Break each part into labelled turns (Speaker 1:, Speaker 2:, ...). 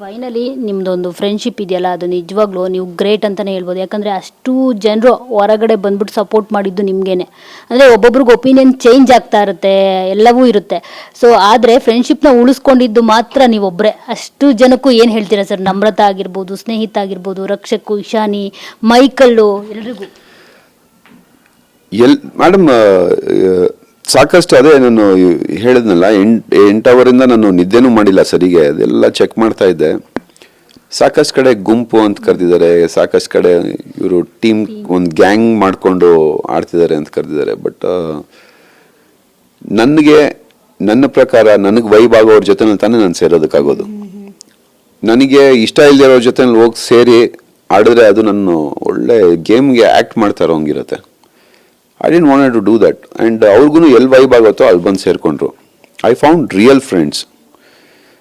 Speaker 1: Finally ನಿಮ್ದೊಂದು friendship ಇದೆಯಲ್ಲ, ಅದು ನಿಜವಾಗ್ಲೂ ನೀವು ಗ್ರೇಟ್ ಅಂತಲೇ ಹೇಳ್ಬೋದು. ಯಾಕಂದರೆ ಅಷ್ಟು ಜನರು ಹೊರಗಡೆ ಬಂದ್ಬಿಟ್ಟು ಸಪೋರ್ಟ್ ಮಾಡಿದ್ದು ನಿಮಗೇನೆ. ಅಂದರೆ ಒಬ್ಬೊಬ್ರಿಗೆ ಒಪಿನಿಯನ್ ಚೇಂಜ್ ಆಗ್ತಾ ಇರುತ್ತೆ, ಎಲ್ಲವೂ ಇರುತ್ತೆ. ಸೊ ಆದರೆ ಫ್ರೆಂಡ್ಶಿಪ್ನ ಉಳಿಸ್ಕೊಂಡಿದ್ದು ಮಾತ್ರ ನೀವೊಬ್ಬರೇ. ಅಷ್ಟು ಜನಕ್ಕೂ ಏನು ಹೇಳ್ತೀರಾ ಸರ್? ನಮ್ರತಾ ಆಗಿರ್ಬೋದು, ಸ್ನೇಹಿತ ಆಗಿರ್ಬೋದು, ರಕ್ಷಕು, ಇಶಾನಿ, ಮೈಕಲ್ಲು, ಎಲ್ರಿಗೂ.
Speaker 2: ಮೇಡಮ್ ಸಾಕಷ್ಟು ಅದೇ ನಾನು ಹೇಳಿದ್ನಲ್ಲ, 8 ಅವರಿಂದ ನಾನು ನಿದ್ದೆನೂ ಮಾಡಿಲ್ಲ ಸರಿಗೆ. ಅದೆಲ್ಲ ಚೆಕ್ ಮಾಡ್ತಾ ಇದ್ದೆ. ಸಾಕಷ್ಟು ಕಡೆ ಗುಂಪು ಅಂತ ಕರೆದಿದ್ದಾರೆ, ಸಾಕಷ್ಟು ಕಡೆ ಇವರು ಟೀಮ್ ಒಂದು ಗ್ಯಾಂಗ್ ಮಾಡಿಕೊಂಡು ಆಡ್ತಿದ್ದಾರೆ ಅಂತ ಕರೆದಿದ್ದಾರೆ. ಬಟ್ ನನ್ನ ಪ್ರಕಾರ ನನಗೆ ವೈಬ್ ಆಗೋವ್ರ ಜೊತೆ ತಾನೇ ನಾನು ಸೇರೋದಕ್ಕಾಗೋದು. ನನಗೆ ಇಷ್ಟ ಇಲ್ಲದಿರೋರ ಜೊತೆ ಹೋಗಿ ಸೇರಿ ಆಡಿದ್ರೆ ಅದು ನನ್ನ ಒಳ್ಳೆ ಗೇಮ್ಗೆ ಆ್ಯಕ್ಟ್ ಮಾಡ್ತಾ ಇರೋಂಗಿರುತ್ತೆ. I didn't want to do that. And ಅವ್ರಿಗೂ ಎಲ್ಲಿ ವೈಬ್ ಆಗುತ್ತೋ ಅಲ್ಲಿ ಬಂದು ಸೇರ್ಕೊಂಡ್ರು. I found real friends.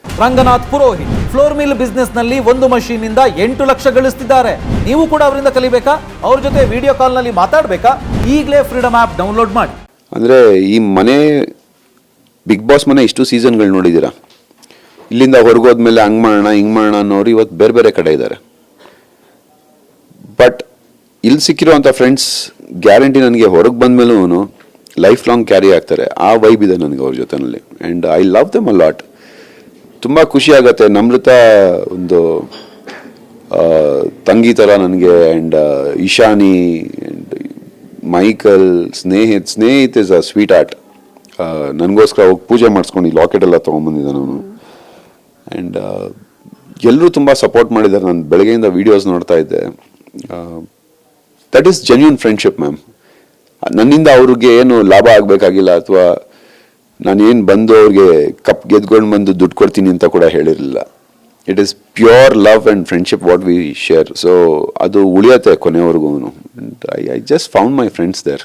Speaker 3: Ranganath Purohit floor mill business ನಲ್ಲಿ 1 ಮಷೀನ್ ಇಂದ 8 ಲಕ್ಷ ಗಳಿಸ್ತಿದ್ದಾರೆ. ನೀವು ಕೂಡ ಅವರಿಂದ ಕಲಿಬೇಕಾ? ಅವ್ರ ಜೊತೆ ವಿಡಿಯೋ ಕಾಲ್ ನಲ್ಲಿ ಮಾತಾಡಬೇಕಾ? ಈಗಲೇ ಫ್ರೀಡಮ್ ಆಪ್ ಡೌನ್ಲೋಡ್ ಮಾಡಿ.
Speaker 2: ಅಂದ್ರೆ ಈ ಮನೆ ಬಿಗ್ ಬಾಸ್ ಮನೆ ಇಷ್ಟು ಸೀಸನ್ಗಳು ನೋಡಿದ್ದೀರಾ. ಇಲ್ಲಿಂದ ಹೊರಗೋದ್ಮೇಲೆ ಹಂಗ್ ಮಾಡೋಣ ಹಿಂಗ್ ಮಾಡೋಣ ಅನ್ನೋರು ಇವತ್ತು ಬೇರೆ ಬೇರೆ ಕಡೆ ಇದ್ದಾರೆ. ಬಟ್ ಇಲ್ಲಿ ಸಿಕ್ಕಿರುವಂಥ ಫ್ರೆಂಡ್ಸ್ ಗ್ಯಾರಂಟಿ ನನಗೆ ಹೊರಗೆ ಬಂದಮೇಲೂ ಲೈಫ್ ಲಾಂಗ್ ಕ್ಯಾರಿ ಆಗ್ತಾರೆ. ಆ ವೈಬ್ ಇದೆ ನನಗೆ ಅವ್ರ ಜೊತೆನಲ್ಲಿ. And I love them a lot. ತುಂಬ ಖುಷಿ ಆಗುತ್ತೆ. ನಮ್ರತಾ ಒಂದು ತಂಗಿ ಥರ ನನಗೆ. And Ishani and Michael, Snehith is a sweet art. ನನಗೋಸ್ಕರ ಹೋಗಿ ಪೂಜೆ ಮಾಡಿಸ್ಕೊಂಡು ಈ ಲಾಕೆಟ್ ಎಲ್ಲ ತೊಗೊಂಬಂದಿದ್ದೆ ನಾನು. ಆ್ಯಂಡ್ ಎಲ್ಲರೂ ತುಂಬ ಸಪೋರ್ಟ್ ಮಾಡಿದ್ದಾರೆ. ನಾನು ಬೆಳಗ್ಗೆಯಿಂದ ವೀಡಿಯೋಸ್ ನೋಡ್ತಾ ಇದ್ದೆ. That is genuine friendship ma'am. ನನ್ನಿಂದ ಅವ್ರಿಗೆ ಏನು ಲಾಭ ಆಗಬೇಕಾಗಿಲ್ಲ, ಅಥವಾ ನಾನು ಏನು ಬಂದು ಅವ್ರಿಗೆ ಕಪ್ ಗೆದ್ಕೊಂಡು ಬಂದು ದುಡ್ಡು ಕೊಡ್ತೀನಿ ಅಂತ ಕೂಡ ಹೇಳಿರಲಿಲ್ಲ. It is pure love and friendship what we share. So ಅದು ಉಳಿಯುತ್ತೆ ಕೊನೆವರೆಗೂ. I just found my friends there.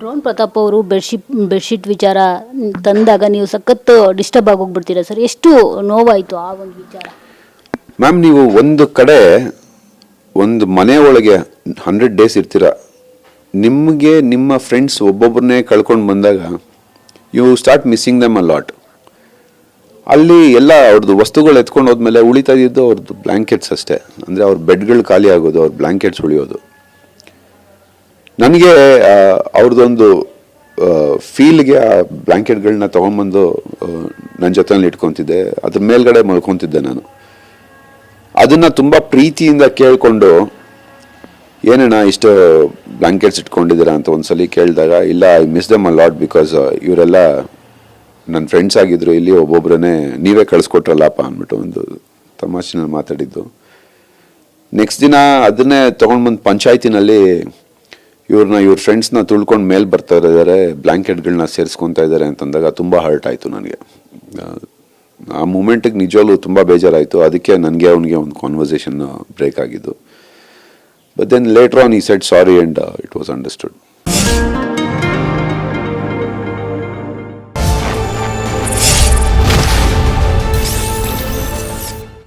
Speaker 1: Drone Prathap ಅವರು ಬೆಡ್ಶೀಟ್ ವಿಚಾರ ತಂದಾಗ ನೀವು ಸಖತ್ ಡಿಸ್ಟರ್ಬ್ ಆಗೋಗ್ಬಿಡ್ತೀರಾ ಸರ್. ಎಷ್ಟು ನೋವಾಯಿತು ಆ ಒಂದು ವಿಚಾರ?
Speaker 2: ಮ್ಯಾಮ್, ನೀವು ಒಂದು ಕಡೆ ಒಂದು ಮನೆ ಒಳಗೆ 100 days ಇರ್ತೀರ. ನಿಮಗೆ ನಿಮ್ಮ ಫ್ರೆಂಡ್ಸ್ ಒಬ್ಬೊಬ್ಬರನ್ನೇ ಕಳ್ಕೊಂಡು ಬಂದಾಗ you start missing them a lot. ಅಲ್ಲಿ ಎಲ್ಲ ಅವ್ರದ್ದು ವಸ್ತುಗಳು ಎತ್ಕೊಂಡು ಹೋದ್ಮೇಲೆ ಉಳಿತಾ ಇದ್ದು ಅವ್ರದ್ದು ಬ್ಲ್ಯಾಂಕೆಟ್ಸ್ ಅಷ್ಟೇ. ಅಂದರೆ ಅವ್ರ ಬೆಡ್ಗಳು ಖಾಲಿ ಆಗೋದು, ಅವ್ರ ಬ್ಲ್ಯಾಂಕೆಟ್ಸ್ ಉಳಿಯೋದು. ನನಗೆ ಅವ್ರದ್ದೊಂದು ಫೀಲ್ಗೆ ಆ ಬ್ಲ್ಯಾಂಕೆಟ್ಗಳನ್ನ ತೊಗೊಂಬಂದು ನನ್ನ ಜೊತೆಯಲ್ಲಿ ಇಟ್ಕೊತಿದ್ದೆ. ಅದ್ರ ಮೇಲ್ಗಡೆ ಮಲ್ಕೊತಿದ್ದೆ ನಾನು. ಅದನ್ನು ತುಂಬ ಪ್ರೀತಿಯಿಂದ ಕೇಳಿಕೊಂಡು, ಏನಣ್ಣ ಇಷ್ಟು ಬ್ಲ್ಯಾಂಕೆಟ್ಸ್ ಇಟ್ಕೊಂಡಿದ್ದೀರಾ ಅಂತ ಒಂದ್ಸಲಿ ಕೇಳಿದಾಗ, ಇಲ್ಲ I miss them a lot because ಇವರೆಲ್ಲ ನನ್ನ ಫ್ರೆಂಡ್ಸ್ ಆಗಿದ್ರು. ಇಲ್ಲಿ ಒಬ್ಬೊಬ್ಬರನ್ನೇ ನೀವೇ ಕಳಿಸ್ಕೊಟ್ರಲ್ಲಪ್ಪ ಅಂದ್ಬಿಟ್ಟು ಒಂದು ತಮಾಷೆನಲ್ಲಿ ಮಾತಾಡಿದ್ದು. ನೆಕ್ಸ್ಟ್ ದಿನ ಅದನ್ನೇ ತೊಗೊಂಡ್ಬಂದು ಪಂಚಾಯತಿನಲ್ಲಿ ಇವ್ರ ಫ್ರೆಂಡ್ಸ್ನ ತುಳ್ಕೊಂಡು ಮೇಲೆ ಬರ್ತಾ ಇದ್ದಾರೆ, ಬ್ಲ್ಯಾಂಕೆಟ್ಗಳನ್ನ ಸೇರಿಸ್ಕೊತಾ ಇದ್ದಾರೆ ಅಂತಂದಾಗ ತುಂಬ ಹರ್ಟ್ ಆಯಿತು ನನಗೆ. ಆ ಮೂಮೆಂಟಿಗೆ ನಿಜವಾಗ್ಲೂ ತುಂಬ ಬೇಜಾರಾಯಿತು. ಅದಕ್ಕೆ ನನಗೆ ಅವನಿಗೆ ಒಂದು ಕಾನ್ವರ್ಸೇಷನ್ ಬ್ರೇಕ್ ಆಗಿದ್ದು. But then later on he said sorry and it was understood.